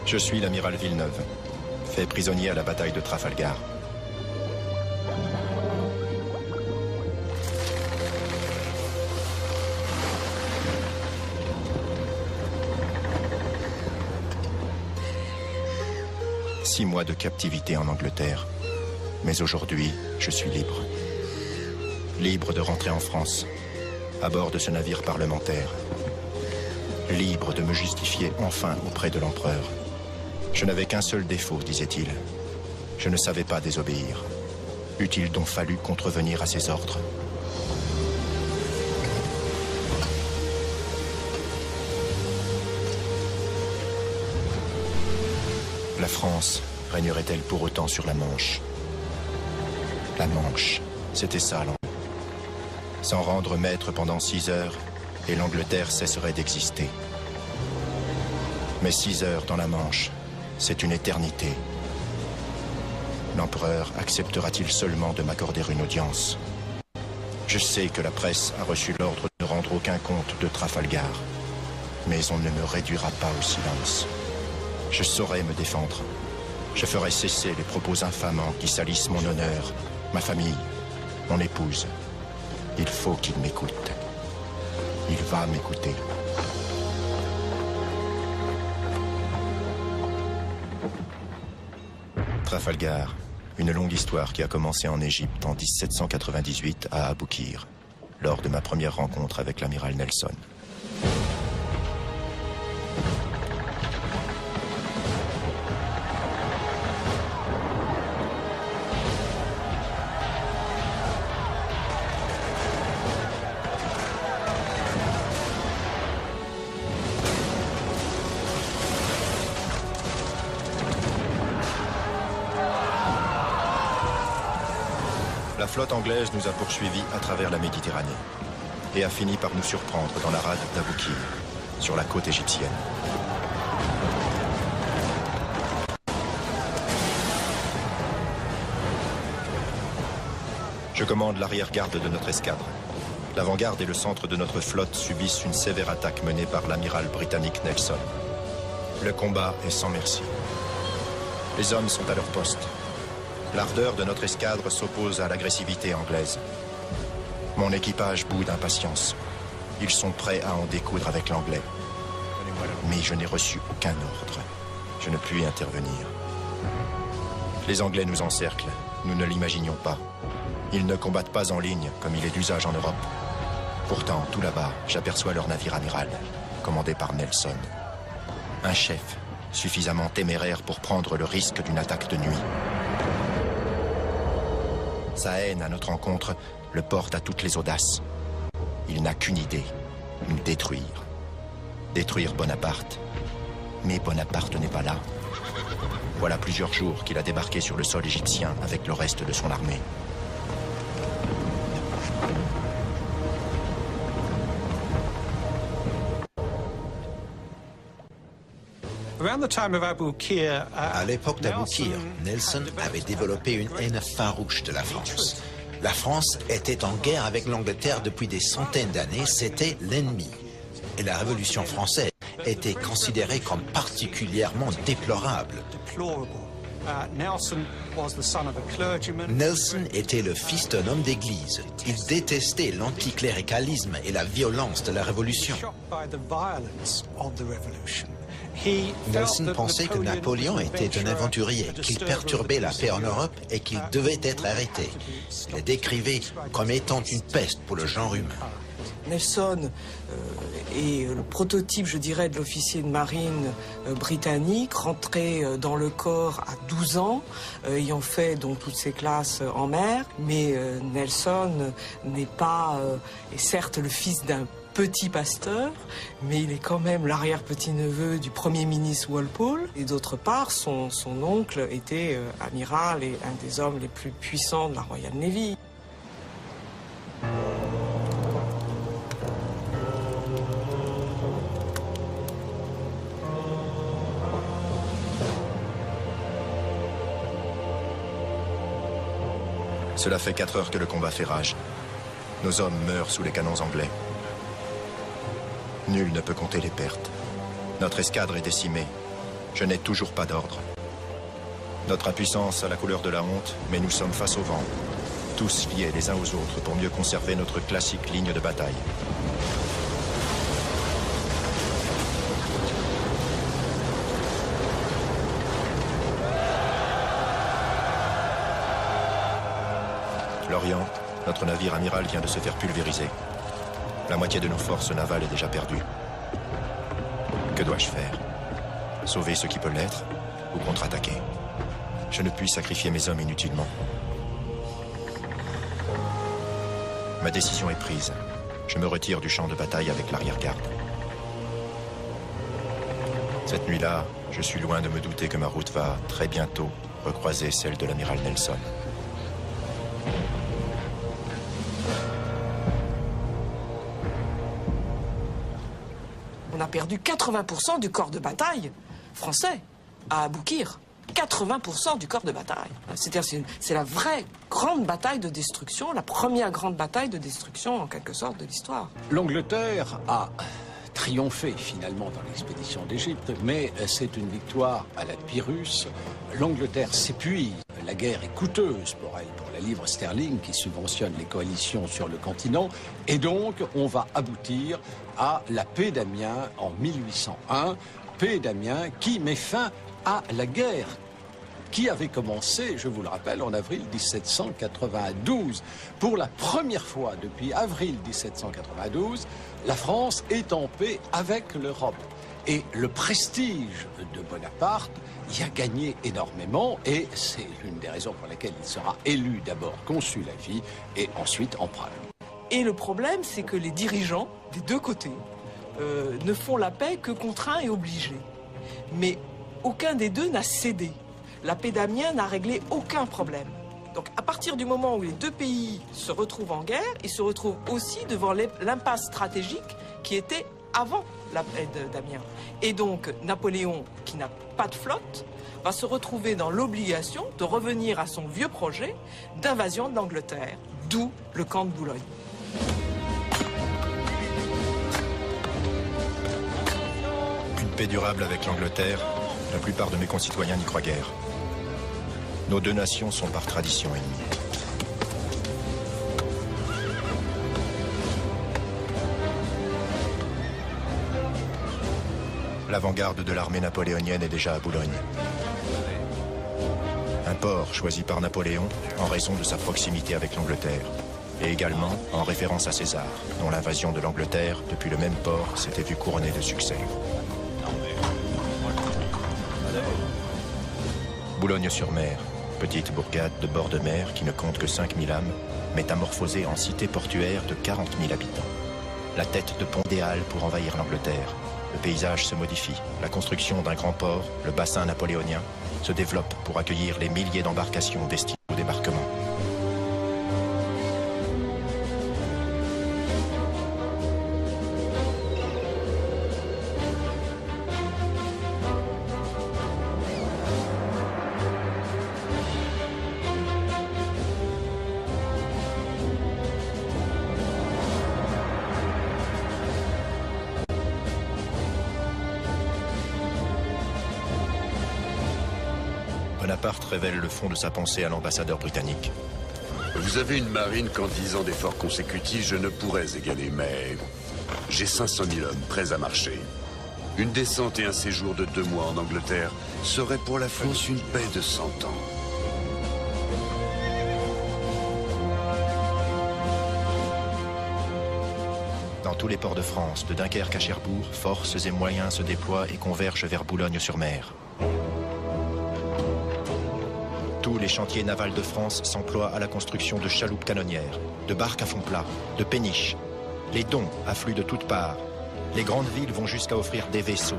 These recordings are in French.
Je suis l'amiral Villeneuve, fait prisonnier à la bataille de Trafalgar. Six mois de captivité en Angleterre. Mais aujourd'hui, je suis libre. Libre de rentrer en France, à bord de ce navire parlementaire. Libre de me justifier enfin auprès de l'empereur. Je n'avais qu'un seul défaut, disait-il. Je ne savais pas désobéir. Eût-il donc fallu contrevenir à ses ordres? La France régnerait-elle pour autant sur la Manche? La Manche, c'était ça l'Angleterre. S'en rendre maître pendant 6 heures, et l'Angleterre cesserait d'exister. Mais 6 heures dans la Manche, c'est une éternité. L'empereur acceptera-t-il seulement de m'accorder une audience? Je sais que la presse a reçu l'ordre de ne rendre aucun compte de Trafalgar. Mais on ne me réduira pas au silence. Je saurai me défendre. Je ferai cesser les propos infamants qui salissent mon honneur, ma famille, mon épouse. Il faut qu'il m'écoute. Il va m'écouter. Trafalgar, une longue histoire qui a commencé en Égypte en 1798 à Aboukir, lors de ma première rencontre avec l'amiral Nelson. La flotte anglaise nous a poursuivis à travers la Méditerranée et a fini par nous surprendre dans la rade d'Aboukir, sur la côte égyptienne. Je commande l'arrière-garde de notre escadre. L'avant-garde et le centre de notre flotte subissent une sévère attaque menée par l'amiral britannique Nelson. Le combat est sans merci. Les hommes sont à leur poste. L'ardeur de notre escadre s'oppose à l'agressivité anglaise. Mon équipage bout d'impatience. Ils sont prêts à en découdre avec l'anglais. Mais je n'ai reçu aucun ordre. Je ne puis intervenir. Les Anglais nous encerclent. Nous ne l'imaginions pas. Ils ne combattent pas en ligne, comme il est d'usage en Europe. Pourtant, tout là-bas, j'aperçois leur navire amiral, commandé par Nelson. Un chef, suffisamment téméraire pour prendre le risque d'une attaque de nuit. Sa haine à notre encontre le porte à toutes les audaces. Il n'a qu'une idée, nous détruire. Détruire Bonaparte. Mais Bonaparte n'est pas là. Voilà plusieurs jours qu'il a débarqué sur le sol égyptien avec le reste de son armée. À l'époque d'Aboukir, Nelson avait développé une haine farouche de la France. La France était en guerre avec l'Angleterre depuis des centaines d'années, c'était l'ennemi. Et la Révolution française était considérée comme particulièrement déplorable. Nelson était le fils d'un homme d'église. Il détestait l'anticléricalisme et la violence de la Révolution. Nelson pensait que Napoléon était un aventurier, qu'il perturbait la paix en Europe et qu'il devait être arrêté. Il le décrivait comme étant une peste pour le genre humain. Nelson est le prototype, je dirais, de l'officier de marine britannique, rentré dans le corps à 12 ans, ayant fait donc toutes ses classes en mer. Mais Nelson n'est pas, est certes le fils d'un petit pasteur, mais il est quand même l'arrière-petit-neveu du Premier ministre Walpole. Et d'autre part, son oncle était amiral et un des hommes les plus puissants de la Royal Navy. Cela fait 4 heures que le combat fait rage. Nos hommes meurent sous les canons anglais. Nul ne peut compter les pertes. Notre escadre est décimée. Je n'ai toujours pas d'ordre. Notre impuissance a la couleur de la honte, mais nous sommes face au vent, tous liés les uns aux autres pour mieux conserver notre classique ligne de bataille. L'Orient, notre navire amiral vient de se faire pulvériser. La moitié de nos forces navales est déjà perdue. Que dois-je faire? Sauver ce qui peut l'être ou contre-attaquer? Je ne puis sacrifier mes hommes inutilement. Ma décision est prise. Je me retire du champ de bataille avec l'arrière-garde. Cette nuit-là, je suis loin de me douter que ma route va, très bientôt, recroiser celle de l'amiral Nelson. On a perdu 80% du corps de bataille français à Aboukir. 80% du corps de bataille. C'est-à-dire c'est la vraie grande bataille de destruction, la première grande bataille de destruction en quelque sorte de l'histoire. L'Angleterre a triomphé finalement dans l'expédition d'Égypte, mais c'est une victoire à la Pyrrhus. L'Angleterre s'épuise. La guerre est coûteuse pour elle, pour la livre sterling qui subventionne les coalitions sur le continent. Et donc, on va aboutir à la paix d'Amiens en 1801. Paix d'Amiens qui met fin à la guerre qui avait commencé, je vous le rappelle, en avril 1792. Pour la première fois depuis avril 1792, la France est en paix avec l'Europe. Et le prestige de Bonaparte y a gagné énormément et c'est l'une des raisons pour lesquelles il sera élu d'abord consul à vie et ensuite empereur. Et le problème, c'est que les dirigeants des deux côtés ne font la paix que contraints et obligés. Mais aucun des deux n'a cédé. La paix d'Amiens n'a réglé aucun problème. Donc à partir du moment où les deux pays se retrouvent en guerre, ils se retrouvent aussi devant l'impasse stratégique qui était avant la paix d'Amiens. Et donc Napoléon, qui n'a pas de flotte, va se retrouver dans l'obligation de revenir à son vieux projet d'invasion de l'Angleterre, d'où le camp de Boulogne. Une paix durable avec l'Angleterre, la plupart de mes concitoyens n'y croient guère. Nos deux nations sont par tradition ennemies. L'avant-garde de l'armée napoléonienne est déjà à Boulogne. Un port choisi par Napoléon en raison de sa proximité avec l'Angleterre. Et également en référence à César, dont l'invasion de l'Angleterre depuis le même port s'était vue couronnée de succès. Boulogne-sur-Mer, petite bourgade de bord de mer qui ne compte que 5000 âmes, métamorphosée en cité portuaire de 40 000 habitants. La tête de pont des Halles pour envahir l'Angleterre. Le paysage se modifie. La construction d'un grand port, le bassin napoléonien, se développe pour accueillir les milliers d'embarcations destinées au débarquement. Bonaparte révèle le fond de sa pensée à l'ambassadeur britannique. Vous avez une marine qu'en 10 ans d'efforts consécutifs, je ne pourrais égaler, mais j'ai 500 000 hommes prêts à marcher. Une descente et un séjour de 2 mois en Angleterre serait pour la France une paix de 100 ans. Dans tous les ports de France, de Dunkerque à Cherbourg, forces et moyens se déploient et convergent vers Boulogne-sur-Mer. Tous les chantiers navals de France s'emploient à la construction de chaloupes canonnières, de barques à fond plat, de péniches. Les dons affluent de toutes parts. Les grandes villes vont jusqu'à offrir des vaisseaux.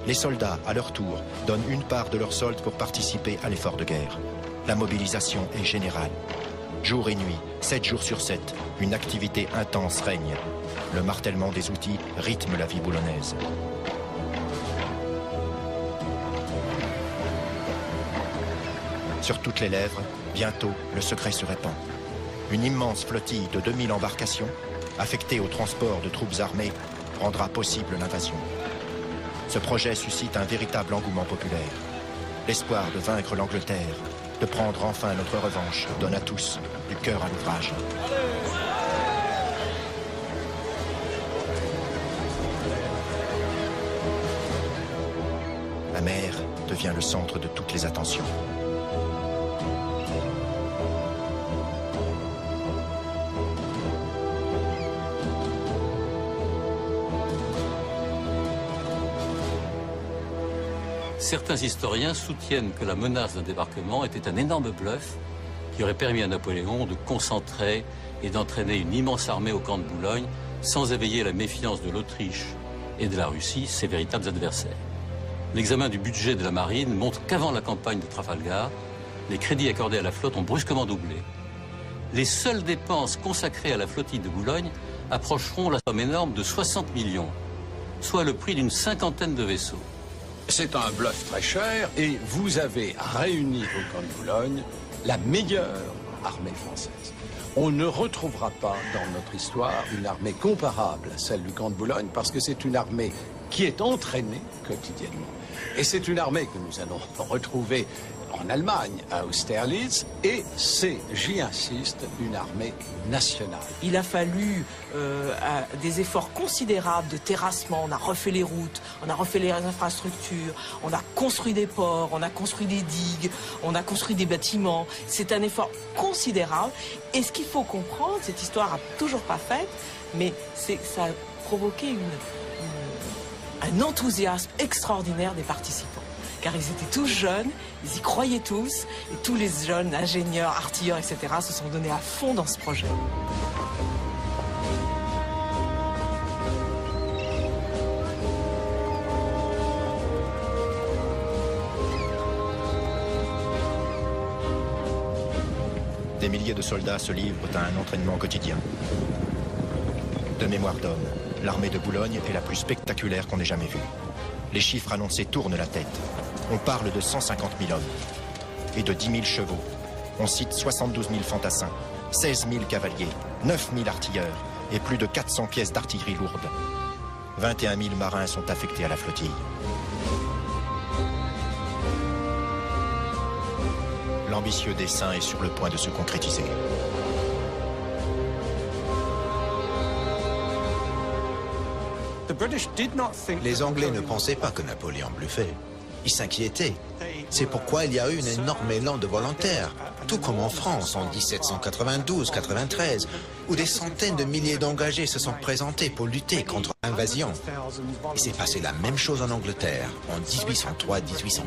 Les soldats, à leur tour, donnent une part de leur solde pour participer à l'effort de guerre. La mobilisation est générale. Jour et nuit, 7 jours sur 7, une activité intense règne. Le martèlement des outils rythme la vie boulonnaise. Sur toutes les lèvres, bientôt, le secret se répand. Une immense flottille de 2000 embarcations, affectée au transport de troupes armées, rendra possible l'invasion. Ce projet suscite un véritable engouement populaire. L'espoir de vaincre l'Angleterre, de prendre enfin notre revanche, donne à tous du cœur à l'ouvrage. La mer devient le centre de toutes les attentions. Certains historiens soutiennent que la menace d'un débarquement était un énorme bluff qui aurait permis à Napoléon de concentrer et d'entraîner une immense armée au camp de Boulogne sans éveiller la méfiance de l'Autriche et de la Russie, ses véritables adversaires. L'examen du budget de la marine montre qu'avant la campagne de Trafalgar, les crédits accordés à la flotte ont brusquement doublé. Les seules dépenses consacrées à la flottille de Boulogne approcheront la somme énorme de 60 millions, soit le prix d'une cinquantaine de vaisseaux. C'est un bluff très cher et vous avez réuni au camp de Boulogne la meilleure armée française. On ne retrouvera pas dans notre histoire une armée comparable à celle du camp de Boulogne parce que c'est une armée qui est entraînée quotidiennement. Et c'est une armée que nous allons retrouver en Allemagne, à Austerlitz, et c'est, j'y insiste, une armée nationale. Il a fallu des efforts considérables de terrassement. On a refait les routes, on a refait les infrastructures, on a construit des ports, on a construit des digues, on a construit des bâtiments. C'est un effort considérable. Et ce qu'il faut comprendre, cette histoire n'a toujours pas faite, mais ça a provoqué un enthousiasme extraordinaire des participants. Car ils étaient tous jeunes, ils y croyaient tous, et tous les jeunes ingénieurs, artilleurs, etc. se sont donnés à fond dans ce projet. Des milliers de soldats se livrent à un entraînement quotidien. De mémoire d'homme, l'armée de Boulogne est la plus spectaculaire qu'on ait jamais vue. Les chiffres annoncés tournent la tête. On parle de 150 000 hommes et de 10 000 chevaux. On cite 72 000 fantassins, 16 000 cavaliers, 9 000 artilleurs et plus de 400 pièces d'artillerie lourde. 21 000 marins sont affectés à la flottille. L'ambitieux dessein est sur le point de se concrétiser. Les Anglais ne pensaient pas que Napoléon bluffait. Ils s'inquiétaient. C'est pourquoi il y a eu un énorme élan de volontaires, tout comme en France en 1792-93, où des centaines de milliers d'engagés se sont présentés pour lutter contre l'invasion. Il s'est passé la même chose en Angleterre, en 1803-1804.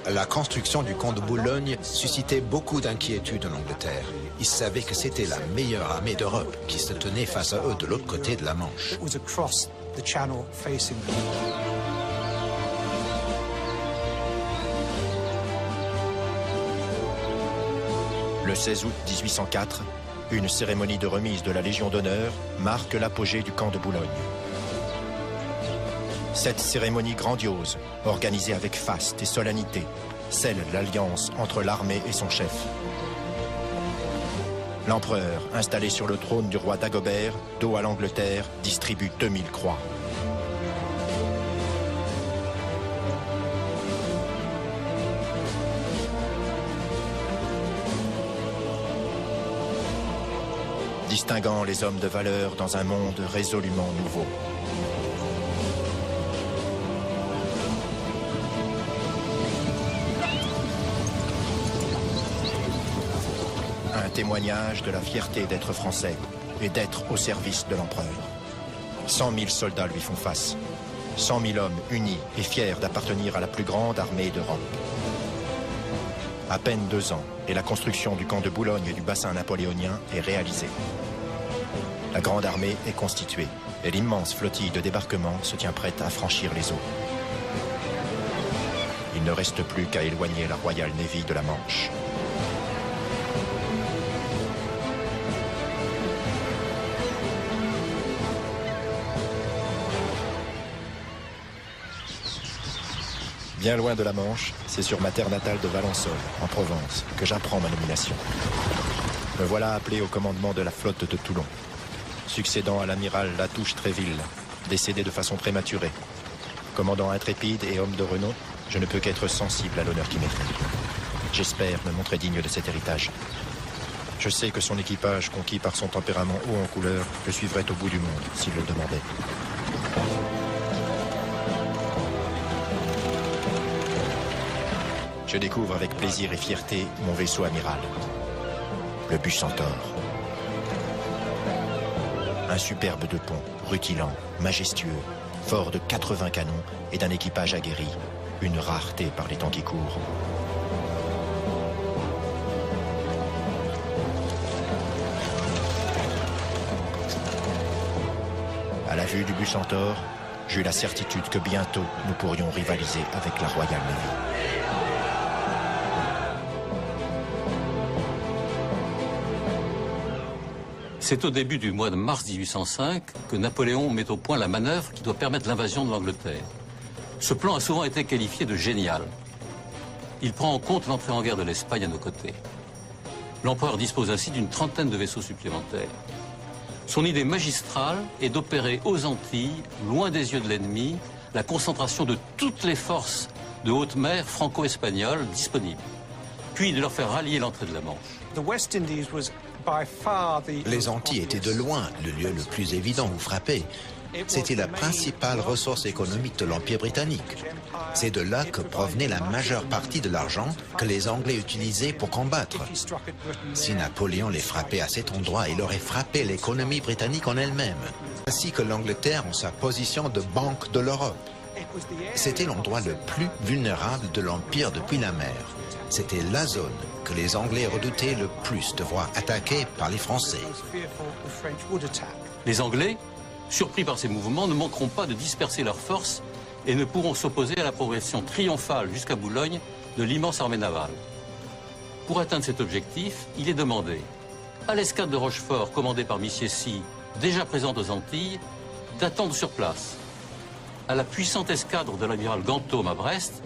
La construction du camp de Boulogne suscitait beaucoup d'inquiétude en Angleterre. Ils savaient que c'était la meilleure armée d'Europe qui se tenait face à eux de l'autre côté de la Manche. Le 16 août 1804, une cérémonie de remise de la Légion d'honneur marque l'apogée du camp de Boulogne. Cette cérémonie grandiose, organisée avec faste et solennité, scelle l'alliance entre l'armée et son chef. L'empereur, installé sur le trône du roi Dagobert, dos à l'Angleterre, distribue 2000 croix. Distinguant les hommes de valeur dans un monde résolument nouveau. Un témoignage de la fierté d'être français et d'être au service de l'empereur. 100 000 soldats lui font face. 100 000 hommes unis et fiers d'appartenir à la plus grande armée d'Europe. À peine 2 ans, et la construction du camp de Boulogne et du bassin napoléonien est réalisée. La grande armée est constituée, et l'immense flottille de débarquement se tient prête à franchir les eaux. Il ne reste plus qu'à éloigner la Royal Navy de la Manche. Bien loin de la Manche, c'est sur ma terre natale de Valençol, en Provence, que j'apprends ma nomination. Me voilà appelé au commandement de la flotte de Toulon, succédant à l'amiral Latouche-Tréville, décédé de façon prématurée, Commandant intrépide et homme de renom, je ne peux qu'être sensible à l'honneur qui m'est fait. J'espère me montrer digne de cet héritage. Je sais que son équipage, conquis par son tempérament haut en couleur, le suivrait au bout du monde, s'il le demandait. Je découvre avec plaisir et fierté mon vaisseau amiral, le Bucentaure. Un superbe de pont, rutilant, majestueux, fort de 80 canons et d'un équipage aguerri, une rareté par les temps qui courent. À la vue du Bucentaure, j'eus la certitude que bientôt nous pourrions rivaliser avec la Royal Navy. C'est au début du mois de mars 1805 que Napoléon met au point la manœuvre qui doit permettre l'invasion de l'Angleterre. Ce plan a souvent été qualifié de génial. Il prend en compte l'entrée en guerre de l'Espagne à nos côtés. L'empereur dispose ainsi d'une trentaine de vaisseaux supplémentaires. Son idée magistrale est d'opérer aux Antilles, loin des yeux de l'ennemi, la concentration de toutes les forces de haute mer franco-espagnoles disponibles, puis de leur faire rallier l'entrée de la Manche. Les Antilles étaient de loin le lieu le plus évident où frapper. C'était la principale ressource économique de l'Empire britannique. C'est de là que provenait la majeure partie de l'argent que les Anglais utilisaient pour combattre. Si Napoléon les frappait à cet endroit, il aurait frappé l'économie britannique en elle-même, ainsi que l'Angleterre en sa position de banque de l'Europe. C'était l'endroit le plus vulnérable de l'Empire depuis la mer. C'était la zone que les Anglais redoutaient le plus de voir attaquée par les Français. Les Anglais, surpris par ces mouvements, ne manqueront pas de disperser leurs forces et ne pourront s'opposer à la progression triomphale jusqu'à Boulogne de l'immense armée navale. Pour atteindre cet objectif, il est demandé à l'escadre de Rochefort, commandée par Missiessy, déjà présente aux Antilles, d'attendre sur place, à la puissante escadre de l'amiral Ganthaume à Brest,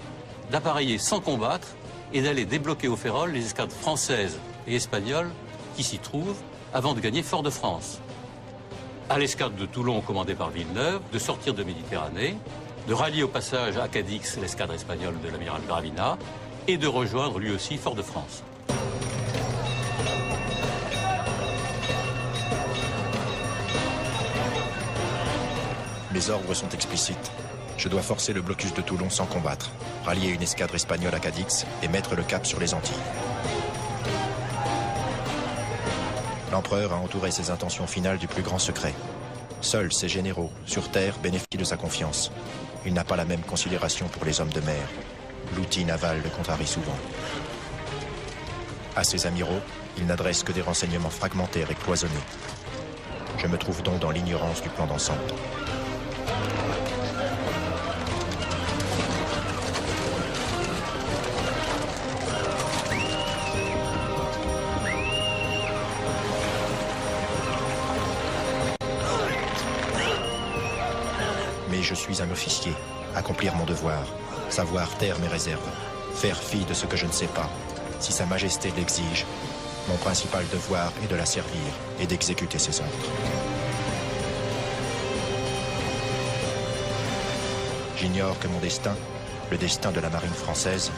d'appareiller sans combattre et d'aller débloquer au Ferrol les escadres françaises et espagnoles qui s'y trouvent avant de gagner Fort-de-France. À l'escadre de Toulon, commandée par Villeneuve, de sortir de Méditerranée, de rallier au passage à Cadix l'escadre espagnole de l'amiral Gravina et de rejoindre lui aussi Fort-de-France. Mes ordres sont explicites. Je dois forcer le blocus de Toulon sans combattre, rallier une escadre espagnole à Cadix et mettre le cap sur les Antilles. L'empereur a entouré ses intentions finales du plus grand secret. Seuls ses généraux, sur terre, bénéficient de sa confiance. Il n'a pas la même considération pour les hommes de mer. L'outil naval le contrarie souvent. À ses amiraux, il n'adresse que des renseignements fragmentaires et cloisonnés. Je me trouve donc dans l'ignorance du plan d'ensemble. Mais je suis un officier, accomplir mon devoir, savoir taire mes réserves, faire fi de ce que je ne sais pas. Si Sa Majesté l'exige, mon principal devoir est de la servir et d'exécuter ses ordres. J'ignore que mon destin, le destin de la marine française,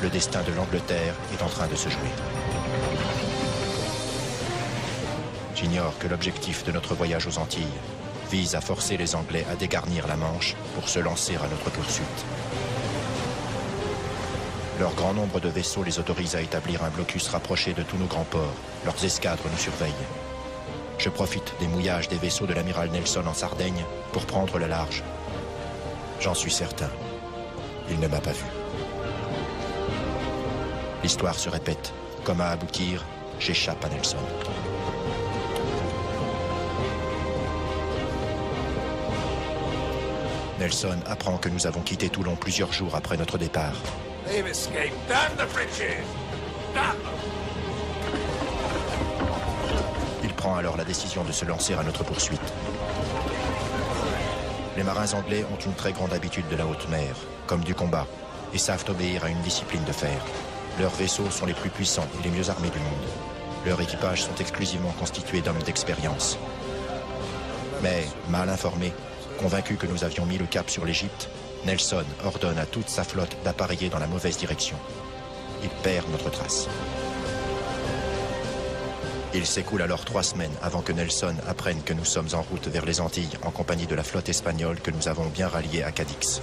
le destin de l'Angleterre est en train de se jouer. J'ignore que l'objectif de notre voyage aux Antilles vise à forcer les Anglais à dégarnir la Manche pour se lancer à notre poursuite. Leur grand nombre de vaisseaux les autorise à établir un blocus rapproché de tous nos grands ports. Leurs escadres nous surveillent. Je profite des mouillages des vaisseaux de l'amiral Nelson en Sardaigne pour prendre le large. J'en suis certain, il ne m'a pas vu. L'histoire se répète. Comme à Aboukir, j'échappe à Nelson. Nelson apprend que nous avons quitté Toulon plusieurs jours après notre départ. Il prend alors la décision de se lancer à notre poursuite. Les marins anglais ont une très grande habitude de la haute mer, comme du combat, et savent obéir à une discipline de fer. Leurs vaisseaux sont les plus puissants et les mieux armés du monde. Leurs équipages sont exclusivement constitués d'hommes d'expérience. Mais, mal informés, convaincus que nous avions mis le cap sur l'Égypte, Nelson ordonne à toute sa flotte d'appareiller dans la mauvaise direction. Il perd notre trace. Il s'écoule alors 3 semaines avant que Nelson apprenne que nous sommes en route vers les Antilles en compagnie de la flotte espagnole que nous avons bien ralliée à Cadix.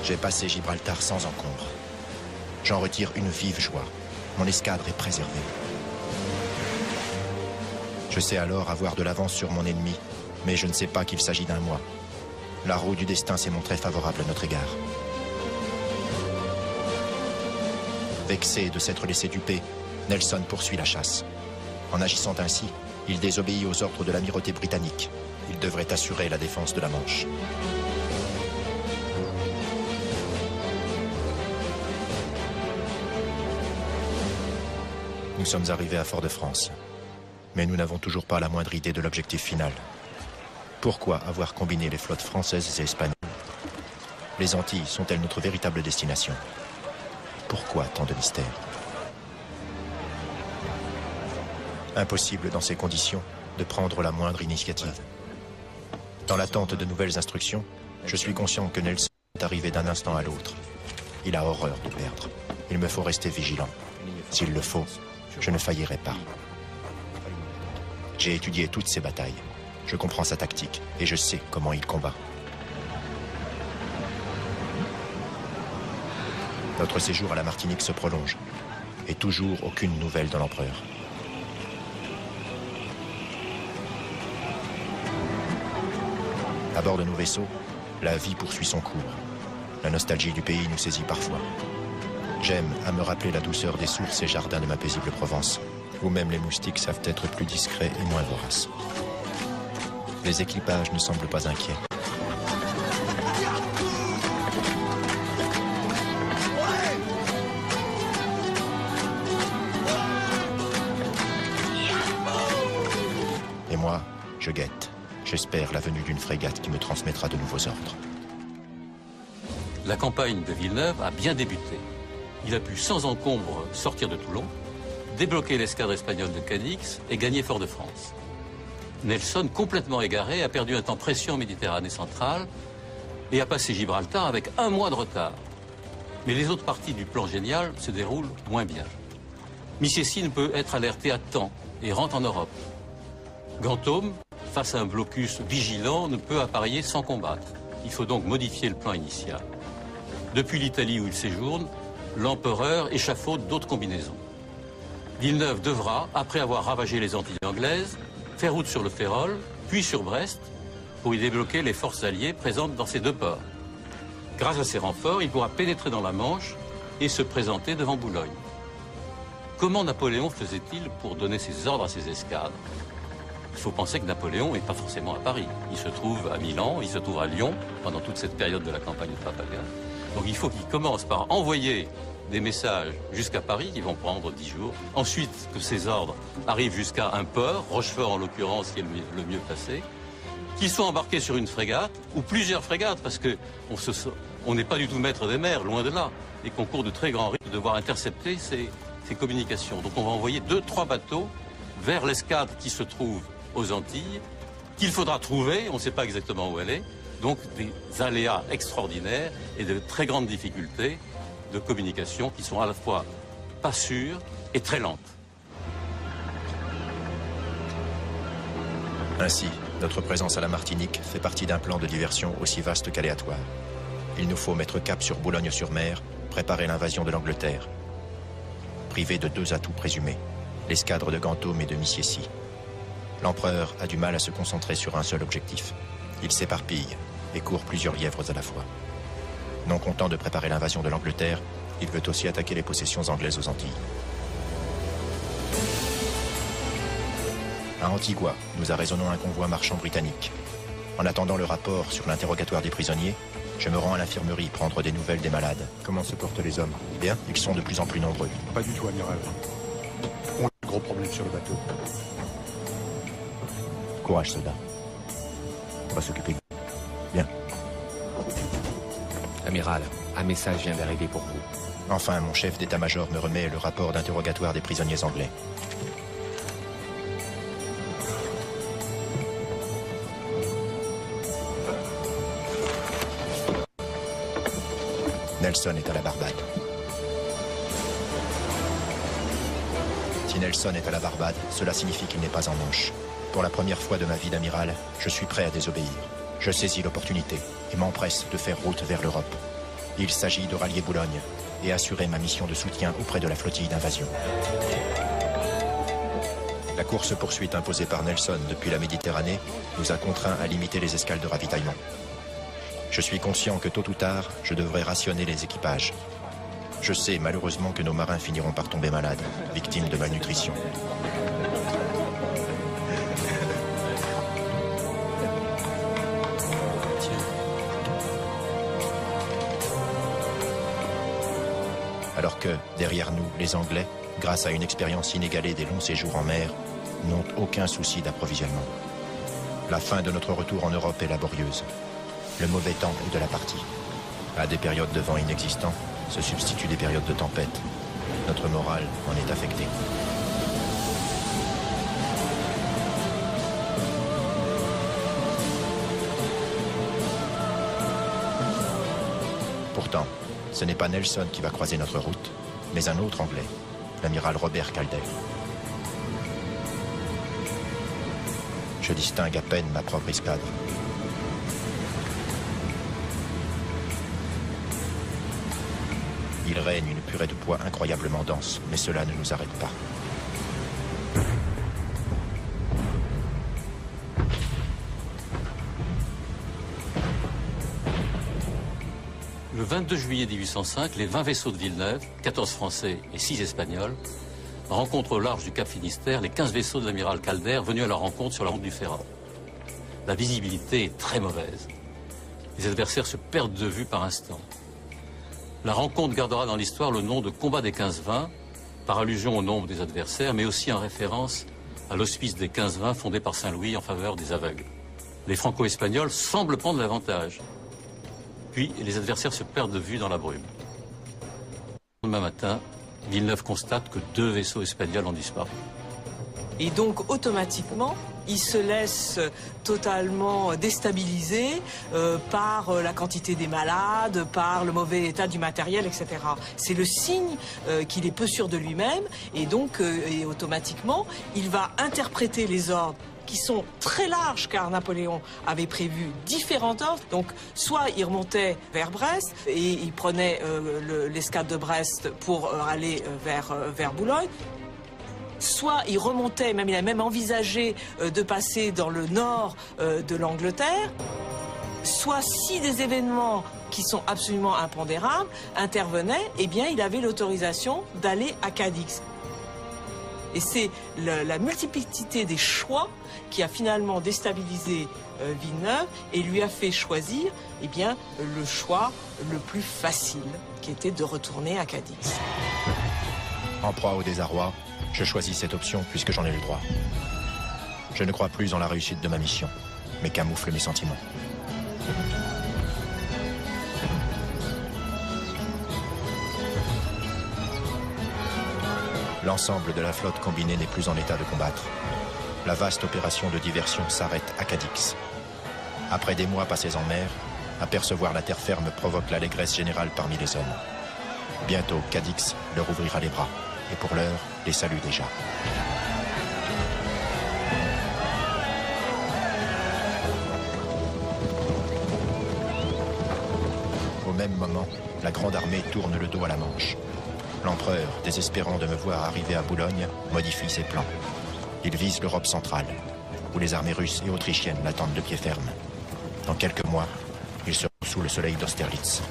J'ai passé Gibraltar sans encombre. J'en retire une vive joie. Mon escadre est préservée. Je sais alors avoir de l'avance sur mon ennemi, mais je ne sais pas qu'il s'agit d'un moi. La roue du destin s'est montrée favorable à notre égard. Vexé de s'être laissé duper, Nelson poursuit la chasse. En agissant ainsi, il désobéit aux ordres de l'amirauté britannique. Il devrait assurer la défense de la Manche. Nous sommes arrivés à Fort-de-France, mais nous n'avons toujours pas la moindre idée de l'objectif final. Pourquoi avoir combiné les flottes françaises et espagnoles? Les Antilles sont-elles notre véritable destination? Pourquoi tant de mystères? Impossible dans ces conditions de prendre la moindre initiative. Dans l'attente de nouvelles instructions, je suis conscient que Nelson est arrivé d'un instant à l'autre. Il a horreur de perdre. Il me faut rester vigilant. S'il le faut, je ne faillirai pas. J'ai étudié toutes ces batailles. Je comprends sa tactique et je sais comment il combat. Notre séjour à la Martinique se prolonge et toujours aucune nouvelle de l'empereur. À bord de nos vaisseaux, la vie poursuit son cours. La nostalgie du pays nous saisit parfois. J'aime à me rappeler la douceur des sources et jardins de ma paisible Provence, où même les moustiques savent être plus discrets et moins voraces. Les équipages ne semblent pas inquiets. Et moi, je guette. J'espère la venue d'une frégate qui me transmettra de nouveaux ordres. La campagne de Villeneuve a bien débuté. Il a pu sans encombre sortir de Toulon, débloquer l'escadre espagnole de Cadix et gagner Fort-de-France. Nelson, complètement égaré, a perdu un temps précieux en Méditerranée centrale et a passé Gibraltar avec 1 mois de retard. Mais les autres parties du plan génial se déroulent moins bien. Missiessy ne peut être alerté à temps et rentre en Europe. Ganthaume, face à un blocus vigilant, ne peut appareiller sans combattre. Il faut donc modifier le plan initial. Depuis l'Italie où il séjourne, l'empereur échafaude d'autres combinaisons. Villeneuve devra, après avoir ravagé les Antilles anglaises, faire route sur le Férol, puis sur Brest, pour y débloquer les forces alliées présentes dans ces 2 ports. Grâce à ces renforts, il pourra pénétrer dans la Manche et se présenter devant Boulogne. Comment Napoléon faisait-il pour donner ses ordres à ses escadres? Il faut penser que Napoléon n'est pas forcément à Paris. Il se trouve à Milan, il se trouve à Lyon, pendant toute cette période de la campagne de Trafalgar. Donc il faut qu'il commence par envoyer des messages jusqu'à Paris, qui vont prendre 10 jours. Ensuite, que ces ordres arrivent jusqu'à un port, Rochefort en l'occurrence, qui est le mieux placé, qu'ils soient embarqués sur une frégate, ou plusieurs frégates, parce qu'on n'est pas du tout maître des mers, loin de là, et qu'on court de très grands risques de devoir intercepter ces communications. Donc on va envoyer 2-3 bateaux vers l'escadre qui se trouve aux Antilles, qu'il faudra trouver, on ne sait pas exactement où elle est, donc des aléas extraordinaires et de très grandes difficultés de communication qui sont à la fois pas sûres et très lentes. Ainsi, notre présence à la Martinique fait partie d'un plan de diversion aussi vaste qu'aléatoire. Il nous faut mettre cap sur Boulogne-sur-Mer, préparer l'invasion de l'Angleterre. Privé de 2 atouts présumés, l'escadre de Ganthaume et de Missiessy. L'empereur a du mal à se concentrer sur un seul objectif. Il s'éparpille et court plusieurs lièvres à la fois. Non content de préparer l'invasion de l'Angleterre, il veut aussi attaquer les possessions anglaises aux Antilles. À Antigua, nous arraisonnons un convoi marchand britannique. En attendant le rapport sur l'interrogatoire des prisonniers, je me rends à l'infirmerie prendre des nouvelles des malades. Comment se portent les hommes? Bien, ils sont de plus en plus nombreux. Pas du tout, amiral. On a de gros problèmes sur le bateau. Courage, soldat. On va s'occuper de vous. Bien. Amiral, un message vient d'arriver pour vous. Enfin, mon chef d'état-major me remet le rapport d'interrogatoire des prisonniers anglais. Nelson est à la Barbade. Si Nelson est à la Barbade, cela signifie qu'il n'est pas en Manche. Pour la première fois de ma vie d'amiral, je suis prêt à désobéir. Je saisis l'opportunité et m'empresse de faire route vers l'Europe. Il s'agit de rallier Boulogne et assurer ma mission de soutien auprès de la flottille d'invasion. La course-poursuite imposée par Nelson depuis la Méditerranée nous a contraints à limiter les escales de ravitaillement. Je suis conscient que tôt ou tard, je devrais rationner les équipages. Je sais malheureusement que nos marins finiront par tomber malades, victimes de malnutrition. Alors que, derrière nous, les Anglais, grâce à une expérience inégalée des longs séjours en mer, n'ont aucun souci d'approvisionnement. La fin de notre retour en Europe est laborieuse. Le mauvais temps est de la partie. À des périodes de vent inexistants se substituent des périodes de tempête. Notre morale en est affectée. Pourtant, ce n'est pas Nelson qui va croiser notre route, mais un autre Anglais, l'amiral Robert Calder. Je distingue à peine ma propre escadre. Il règne une purée de poids incroyablement dense, mais cela ne nous arrête pas. Le 22 juillet 1805, les 20 vaisseaux de Villeneuve, 14 Français et 6 Espagnols, rencontrent au large du Cap Finistère les 15 vaisseaux de l'amiral Calder venus à leur rencontre sur la route du Ferrat. La visibilité est très mauvaise. Les adversaires se perdent de vue par instant. La rencontre gardera dans l'histoire le nom de combat des 15-20, par allusion au nombre des adversaires, mais aussi en référence à l'hospice des 15-20 fondé par Saint-Louis en faveur des aveugles. Les Franco-Espagnols semblent prendre l'avantage. Puis les adversaires se perdent de vue dans la brume. Le lendemain matin, Villeneuve constate que 2 vaisseaux espagnols ont disparu. Et donc, automatiquement, il se laisse totalement déstabiliser par la quantité des malades, par le mauvais état du matériel, etc. C'est le signe qu'il est peu sûr de lui-même, et donc, et automatiquement, il va interpréter les ordres qui sont très larges, car Napoléon avait prévu différents ordres. Donc, soit il remontait vers Brest, et il prenait l'escadre de Brest pour aller vers Boulogne, soit il remontait, même il a même envisagé de passer dans le nord de l'Angleterre, soit si des événements qui sont absolument impondérables intervenaient, eh bien il avait l'autorisation d'aller à Cadix. Et c'est la multiplicité des choix qui a finalement déstabilisé Villeneuve et lui a fait choisir eh bien, le choix le plus facile, qui était de retourner à Cadix. En proie au désarroi, je choisis cette option puisque j'en ai le droit. Je ne crois plus en la réussite de ma mission, mais camoufle mes sentiments. L'ensemble de la flotte combinée n'est plus en état de combattre. La vaste opération de diversion s'arrête à Cadix. Après des mois passés en mer, apercevoir la terre ferme provoque l'allégresse générale parmi les hommes. Bientôt, Cadix leur ouvrira les bras. Et pour l'heure, les salue déjà. Au même moment, la grande armée tourne le dos à la Manche. L'empereur, désespérant de me voir arriver à Boulogne, modifie ses plans. Il vise l'Europe centrale, où les armées russes et autrichiennes l'attendent de pied ferme. Dans quelques mois, il sera sous le soleil d'Austerlitz.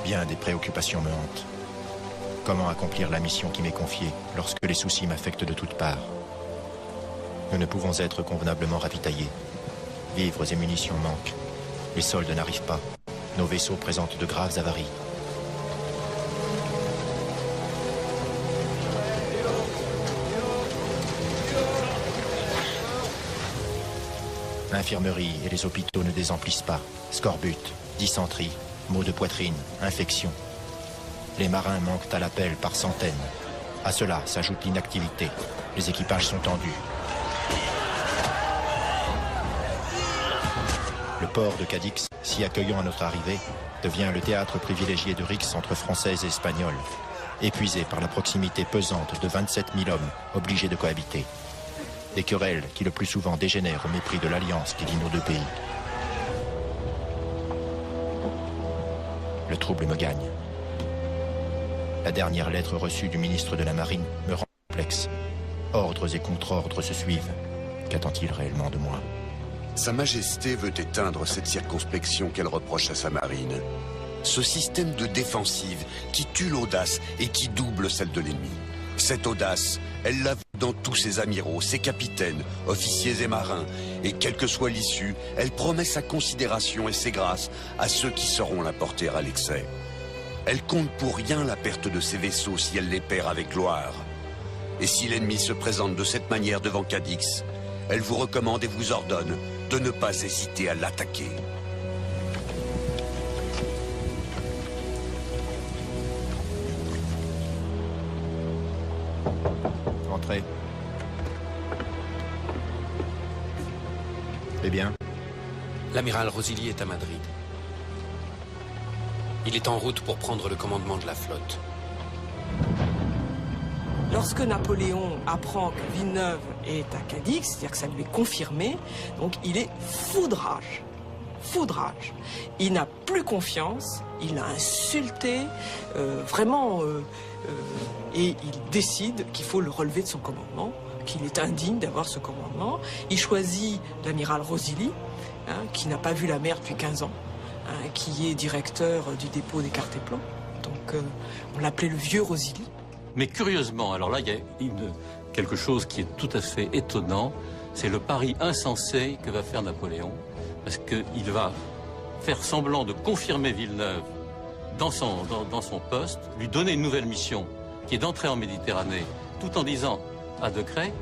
Bien des préoccupations me hantent. Comment accomplir la mission qui m'est confiée lorsque les soucis m'affectent de toutes parts? Nous ne pouvons être convenablement ravitaillés. Vivres et munitions manquent. Les soldes n'arrivent pas. Nos vaisseaux présentent de graves avaries. infirmeries et les hôpitaux ne désemplissent pas. Scorbut, dysenterie, maux de poitrine, infections. Les marins manquent à l'appel par centaines. À cela s'ajoute l'inactivité. Les équipages sont tendus. Le port de Cadix, si accueillant à notre arrivée, devient le théâtre privilégié de rixes entre Françaises et Espagnols, épuisé par la proximité pesante de 27 000 hommes obligés de cohabiter. Des querelles qui le plus souvent dégénèrent au mépris de l'alliance qui lie nos deux pays. Le trouble me gagne. La dernière lettre reçue du ministre de la Marine me rend complexe. Ordres et contre-ordres se suivent. Qu'attend-il réellement de moi? Sa Majesté veut éteindre cette circonspection qu'elle reproche à sa marine. Ce système de défensive qui tue l'audace et qui double celle de l'ennemi. Cette audace, elle l'a vue dans tous ses amiraux, ses capitaines, officiers et marins. Et quelle que soit l'issue, elle promet sa considération et ses grâces à ceux qui sauront la porter à l'excès. Elle compte pour rien la perte de ses vaisseaux si elle les perd avec gloire. Et si l'ennemi se présente de cette manière devant Cadix, elle vous recommande et vous ordonne de ne pas hésiter à l'attaquer. Entrez. Eh bien? L'amiral Rosilly est à Madrid. Il est en route pour prendre le commandement de la flotte. Lorsque Napoléon apprend que Villeneuve est à Cadix, c'est-à-dire que ça lui est confirmé, donc il est foudrage. Foudrage. Il n'a plus confiance, il l'a insulté, et il décide qu'il faut le relever de son commandement, qu'il est indigne d'avoir ce commandement. Il choisit l'amiral Rosilly, qui n'a pas vu la mer depuis 15 ans, qui est directeur du dépôt des cartes et plans. Donc on l'appelait le vieux Rosilly. Mais curieusement, alors là, il y a quelque chose qui est tout à fait étonnant, c'est le pari insensé que va faire Napoléon, parce qu'il va faire semblant de confirmer Villeneuve dans son poste, lui donner une nouvelle mission, qui est d'entrer en Méditerranée, tout en disant à Decrès,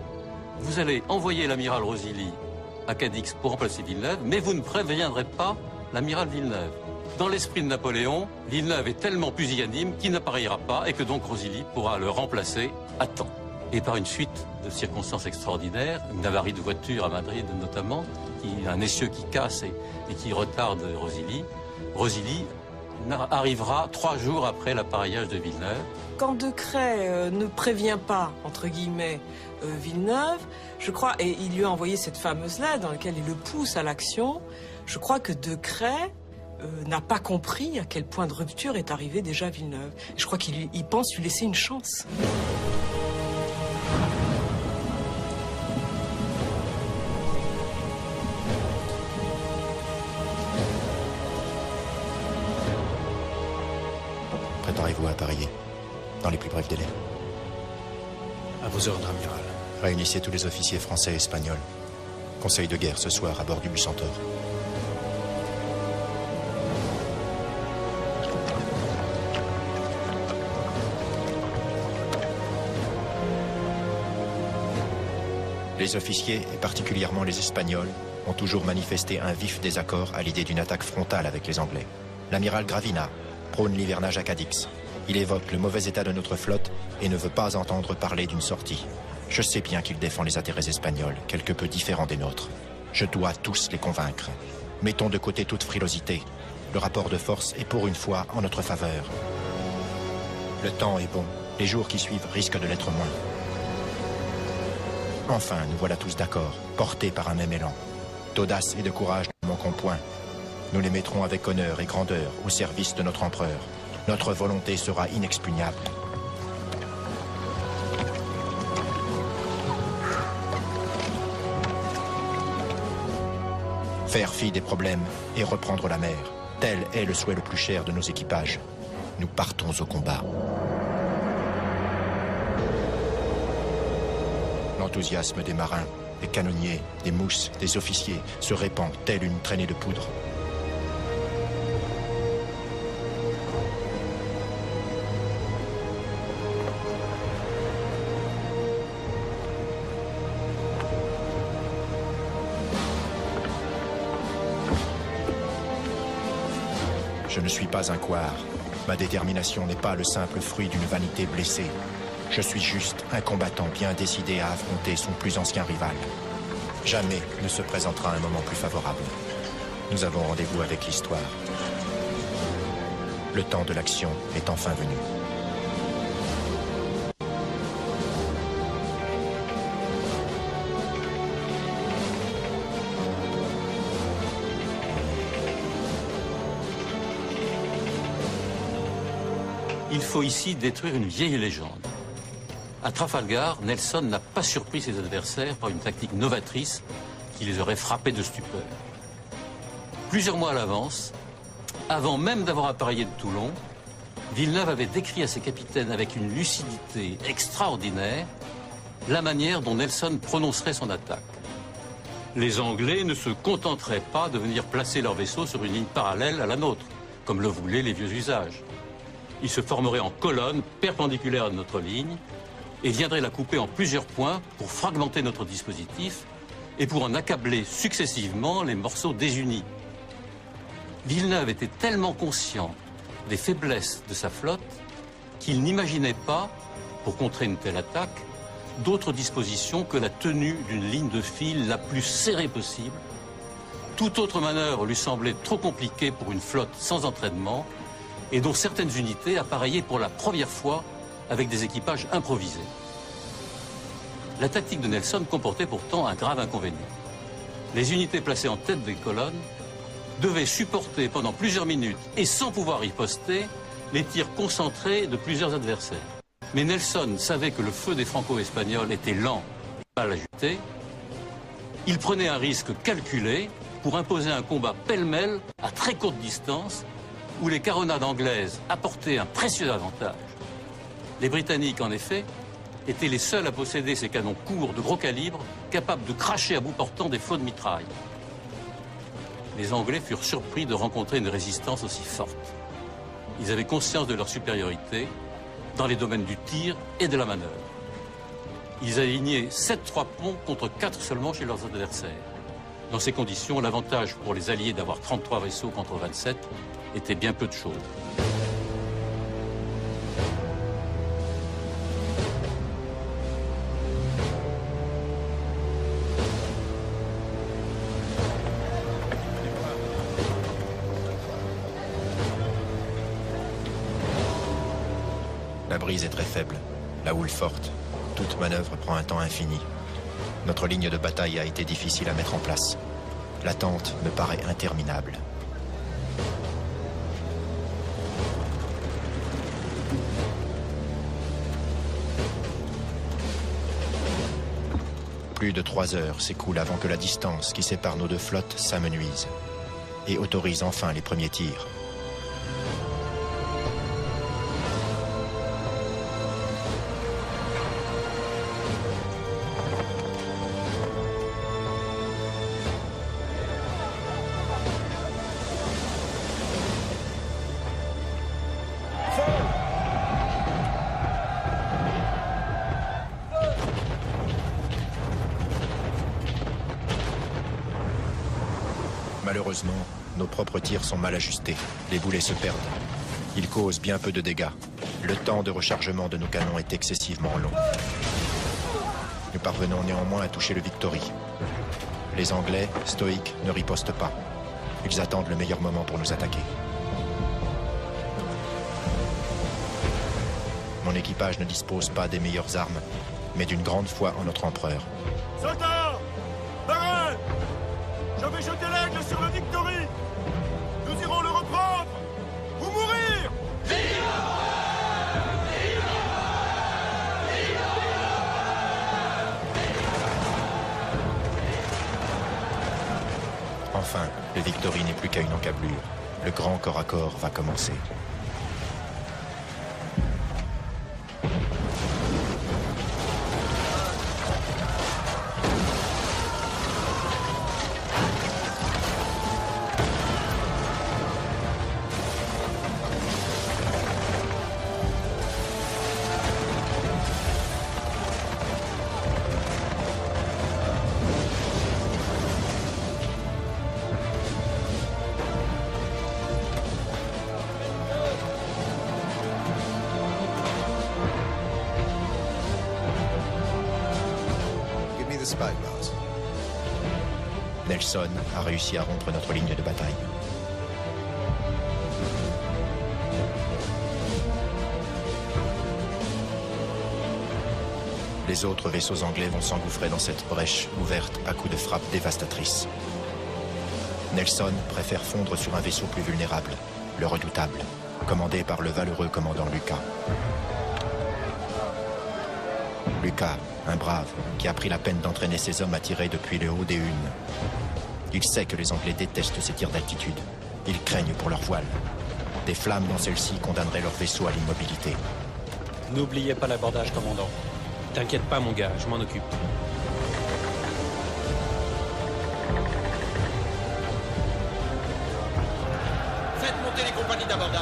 vous allez envoyer l'amiral Rosilly à Cadix pour remplacer Villeneuve, mais vous ne préviendrez pas l'amiral Villeneuve. Dans l'esprit de Napoléon, Villeneuve est tellement pusillanime qu'il n'appareillera pas et que donc Rosilly pourra le remplacer à temps. Et par une suite de circonstances extraordinaires, une avarie de voiture à Madrid notamment, un essieu qui casse et qui retarde Rosilly arrivera 3 jours après l'appareillage de Villeneuve. Quand Decrès ne prévient pas, entre guillemets, Villeneuve, je crois, et il lui a envoyé cette fameuse lettre dans laquelle il le pousse à l'action, je crois que Decrès n'a pas compris à quel point de rupture est arrivé déjà Villeneuve. Je crois qu'il pense lui laisser une chance. Préparez-vous à appareiller, dans les plus brefs délais. À vos ordres, amiral. Réunissez tous les officiers français et espagnols. Conseil de guerre ce soir à bord du Bucentaure. Les officiers, et particulièrement les Espagnols, ont toujours manifesté un vif désaccord à l'idée d'une attaque frontale avec les Anglais. L'amiral Gravina prône l'hivernage à Cadix. Il évoque le mauvais état de notre flotte et ne veut pas entendre parler d'une sortie. Je sais bien qu'il défend les intérêts espagnols, quelque peu différents des nôtres. Je dois tous les convaincre. Mettons de côté toute frilosité. Le rapport de force est pour une fois en notre faveur. Le temps est bon. Les jours qui suivent risquent de l'être moins. Enfin, nous voilà tous d'accord, portés par un même élan. D'audace et de courage ne manquons point. Nous les mettrons avec honneur et grandeur au service de notre empereur. Notre volonté sera inexpugnable. Faire fi des problèmes et reprendre la mer. Tel est le souhait le plus cher de nos équipages. Nous partons au combat. L'enthousiasme des marins, des canonniers, des mousses, des officiers se répand telle une traînée de poudre. Je ne suis pas un couard. Ma détermination n'est pas le simple fruit d'une vanité blessée. Je suis juste un combattant bien décidé à affronter son plus ancien rival. Jamais ne se présentera un moment plus favorable. Nous avons rendez-vous avec l'histoire. Le temps de l'action est enfin venu. Il faut ici détruire une vieille légende. À Trafalgar, Nelson n'a pas surpris ses adversaires par une tactique novatrice qui les aurait frappés de stupeur. Plusieurs mois à l'avance, avant même d'avoir appareillé de Toulon, Villeneuve avait décrit à ses capitaines avec une lucidité extraordinaire la manière dont Nelson prononcerait son attaque. Les Anglais ne se contenteraient pas de venir placer leurs vaisseaux sur une ligne parallèle à la nôtre, comme le voulaient les vieux usages. Ils se formeraient en colonne perpendiculaire à notre ligne et viendraient la couper en plusieurs points pour fragmenter notre dispositif et pour en accabler successivement les morceaux désunis. Villeneuve était tellement conscient des faiblesses de sa flotte qu'il n'imaginait pas, pour contrer une telle attaque, d'autres dispositions que la tenue d'une ligne de fil la plus serrée possible. Toute autre manœuvre lui semblait trop compliquée pour une flotte sans entraînement et dont certaines unités appareillaient pour la première fois avec des équipages improvisés. La tactique de Nelson comportait pourtant un grave inconvénient. Les unités placées en tête des colonnes devaient supporter pendant plusieurs minutes et sans pouvoir riposter les tirs concentrés de plusieurs adversaires. Mais Nelson savait que le feu des Franco-Espagnols était lent et mal ajusté. Il prenait un risque calculé pour imposer un combat pêle-mêle à très courte distance où les caronades anglaises apportaient un précieux avantage. Les Britanniques, en effet, étaient les seuls à posséder ces canons courts de gros calibre capables de cracher à bout portant des flots de mitraille. Les Anglais furent surpris de rencontrer une résistance aussi forte. Ils avaient conscience de leur supériorité dans les domaines du tir et de la manœuvre. Ils alignaient 7 3-ponts contre 4 seulement chez leurs adversaires. Dans ces conditions, l'avantage pour les Alliés d'avoir 33 vaisseaux contre 27 était bien peu de choses. La brise est très faible, la houle forte. Toute manœuvre prend un temps infini. Notre ligne de bataille a été difficile à mettre en place. L'attente me paraît interminable. Plus de 3 heures s'écoulent avant que la distance qui sépare nos deux flottes s'amenuise et autorise enfin les premiers tirs. Malheureusement, nos propres tirs sont mal ajustés. Les boulets se perdent. Ils causent bien peu de dégâts. Le temps de rechargement de nos canons est excessivement long. Nous parvenons néanmoins à toucher le Victory. Les Anglais, stoïques, ne ripostent pas. Ils attendent le meilleur moment pour nous attaquer. Mon équipage ne dispose pas des meilleures armes, mais d'une grande foi en notre empereur. Soldats! Marin! Je vais jeter l'aigle sur le Victory! Nous irons le reprendre! Ou mourir! Enfin, le Victory n'est plus qu'à une encablure. Le grand corps à corps va commencer. the spyglass. Nelson a réussi à rompre notre ligne de bataille. Les autres vaisseaux anglais vont s'engouffrer dans cette brèche ouverte à coups de frappe dévastatrice. Nelson préfère fondre sur un vaisseau plus vulnérable, le Redoutable, commandé par le valeureux commandant Lucas. Lucas, un brave, qui a pris la peine d'entraîner ses hommes à tirer depuis le haut des hunes. Il sait que les Anglais détestent ces tirs d'altitude. Ils craignent pour leur voile. Des flammes dans celle-ci condamneraient leur vaisseau à l'immobilité. N'oubliez pas l'abordage, commandant. T'inquiète pas, mon gars, je m'en occupe. Faites monter les compagnies d'abordage.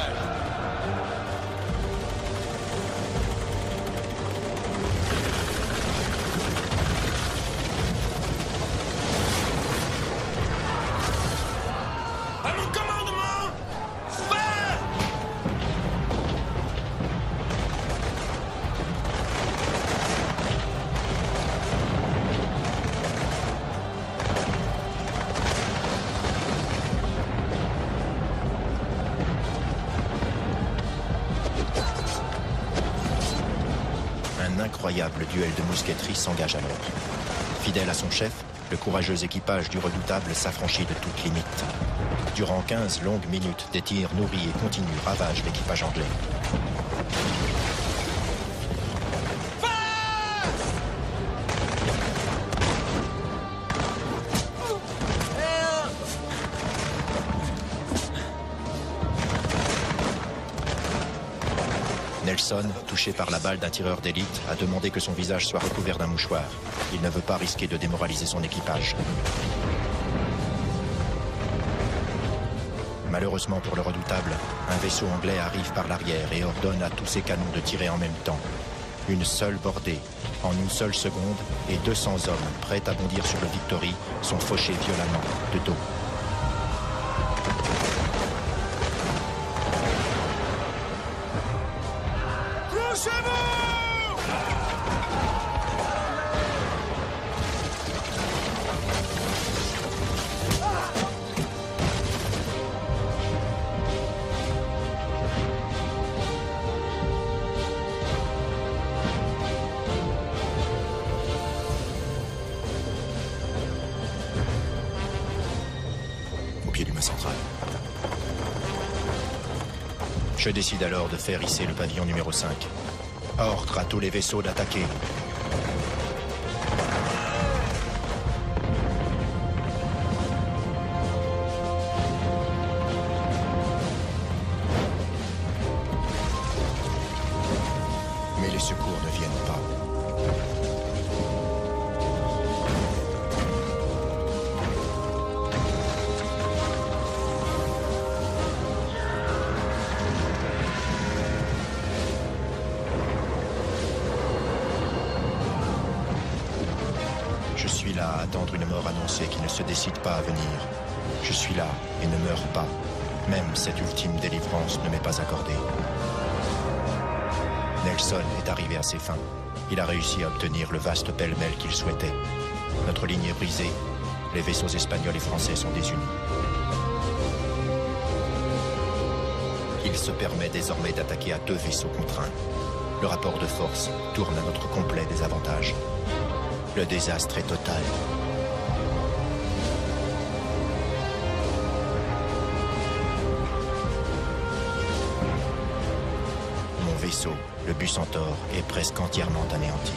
À mon commandement, feu! Un incroyable duel de mousqueterie s'engage alors. Fidèle à son chef, le courageux équipage du Redoutable s'affranchit de toute limite. Durant 15 longues minutes, des tirs nourris et continus ravagent l'équipage anglais. Nelson, touché par la balle d'un tireur d'élite, a demandé que son visage soit recouvert d'un mouchoir. Il ne veut pas risquer de démoraliser son équipage. Malheureusement pour le Redoutable, un vaisseau anglais arrive par l'arrière et ordonne à tous ses canons de tirer en même temps. Une seule bordée, en une seule seconde, et 200 hommes, prêts à bondir sur le Victory, sont fauchés violemment, de dos. Pied du mât central. Je décide alors de faire hisser le pavillon numéro 5. Ordre à tous les vaisseaux d'attaquer. Mais les secours ne viennent pas. Je suis là à attendre une mort annoncée qui ne se décide pas à venir. Je suis là et ne meurs pas. Même cette ultime délivrance ne m'est pas accordée. Nelson est arrivé à ses fins. Il a réussi à obtenir le vaste pêle-mêle qu'il souhaitait. Notre ligne est brisée. Les vaisseaux espagnols et français sont désunis. Il se permet désormais d'attaquer à 2 vaisseaux contre 1. Le rapport de force tourne à notre complet désavantage. Le désastre est total. Mon vaisseau, le Bucentaure, est presque entièrement anéanti.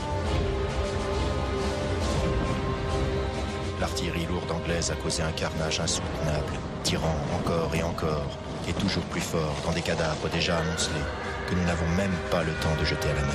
L'artillerie lourde anglaise a causé un carnage insoutenable, tirant encore et encore, et toujours plus fort dans des cadavres déjà amoncelés, que nous n'avons même pas le temps de jeter à la mer.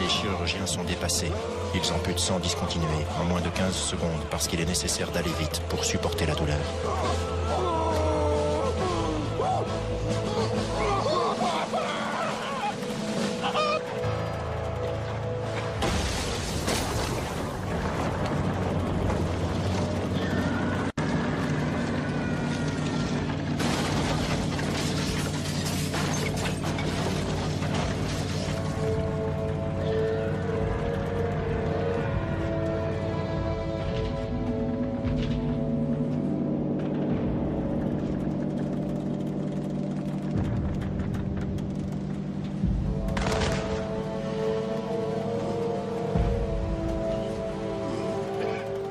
Les chirurgiens sont dépassés. Ils amputent sans discontinuer, en moins de 15 secondes, parce qu'il est nécessaire d'aller vite pour supporter la douleur.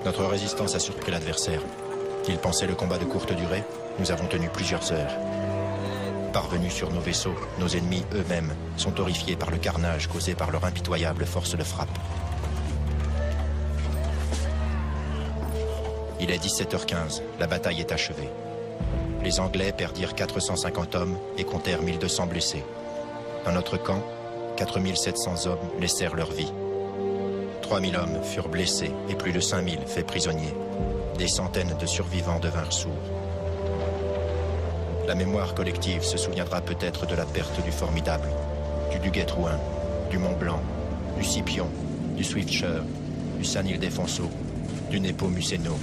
Notre résistance a surpris l'adversaire. Il pensait le combat de courte durée. Nous avons tenu plusieurs heures. Parvenus sur nos vaisseaux, nos ennemis eux-mêmes sont horrifiés par le carnage causé par leur impitoyable force de frappe. Il est 17h15, la bataille est achevée. Les Anglais perdirent 450 hommes et comptèrent 1200 blessés. Dans notre camp, 4700 hommes laissèrent leur vie. 3000 hommes furent blessés et plus de 5000 faits prisonniers. Des centaines de survivants devinrent sourds. La mémoire collective se souviendra peut-être de la perte du Formidable, du Duguay-Trouin, du Mont-Blanc, du Scipion, du Swiftsure, du San Ildefonso, du Nepomuceno,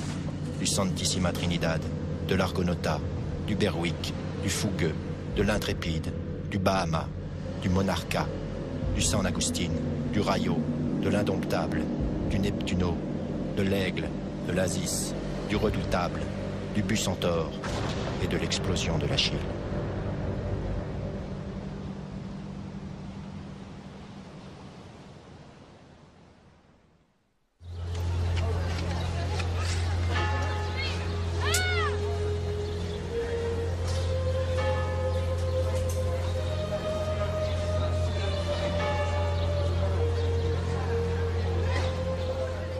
du Santissima Trinidad, de l'Argonauta, du Berwick, du Fougueux, de l'Intrépide, du Bahama, du Monarca, du San Agustin, du Rayo, de l'Indomptable, du Neptuno, de l'Aigle, de l'Asis, du Redoutable, du Bucentaure et de l'explosion de l'Achille.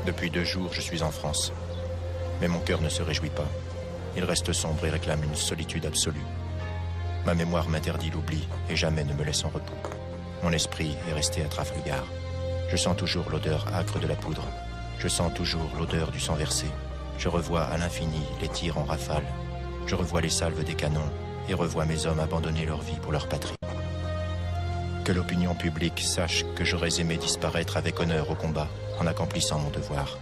Depuis 2 jours, je suis en France. Mais mon cœur ne se réjouit pas. Il reste sombre et réclame une solitude absolue. Ma mémoire m'interdit l'oubli et jamais ne me laisse en repos. Mon esprit est resté à Trafalgar. Je sens toujours l'odeur âcre de la poudre. Je sens toujours l'odeur du sang versé. Je revois à l'infini les tirs en rafale. Je revois les salves des canons et revois mes hommes abandonner leur vie pour leur patrie. Que l'opinion publique sache que j'aurais aimé disparaître avec honneur au combat en accomplissant mon devoir.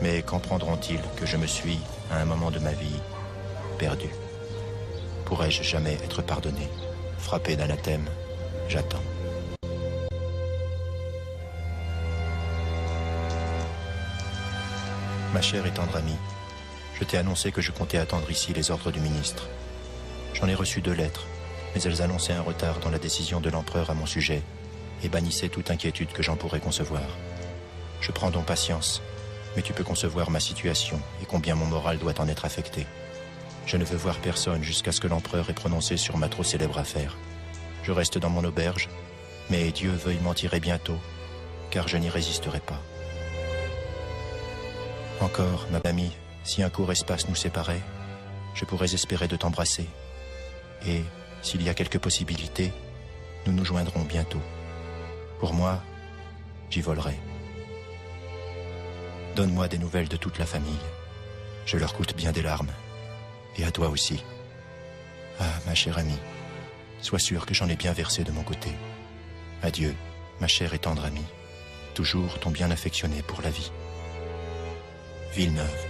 Mais comprendront-ils que je me suis, à un moment de ma vie, perdu? Pourrais-je jamais être pardonné? Frappé d'anathème, j'attends. Ma chère et tendre amie, je t'ai annoncé que je comptais attendre ici les ordres du ministre. J'en ai reçu 2 lettres, mais elles annonçaient un retard dans la décision de l'empereur à mon sujet et bannissaient toute inquiétude que j'en pourrais concevoir. Je prends donc patience, mais tu peux concevoir ma situation et combien mon moral doit en être affecté. Je ne veux voir personne jusqu'à ce que l'empereur ait prononcé sur ma trop célèbre affaire. Je reste dans mon auberge, mais Dieu veuille m'en tirer bientôt, car je n'y résisterai pas. Encore, ma amie, si un court espace nous séparait, je pourrais espérer de t'embrasser. Et, s'il y a quelques possibilités, nous nous joindrons bientôt. Pour moi, j'y volerai. Donne-moi des nouvelles de toute la famille. Je leur coûte bien des larmes. Et à toi aussi. Ah, ma chère amie, sois sûre que j'en ai bien versé de mon côté. Adieu, ma chère et tendre amie. Toujours ton bien affectionné pour la vie. Villeneuve.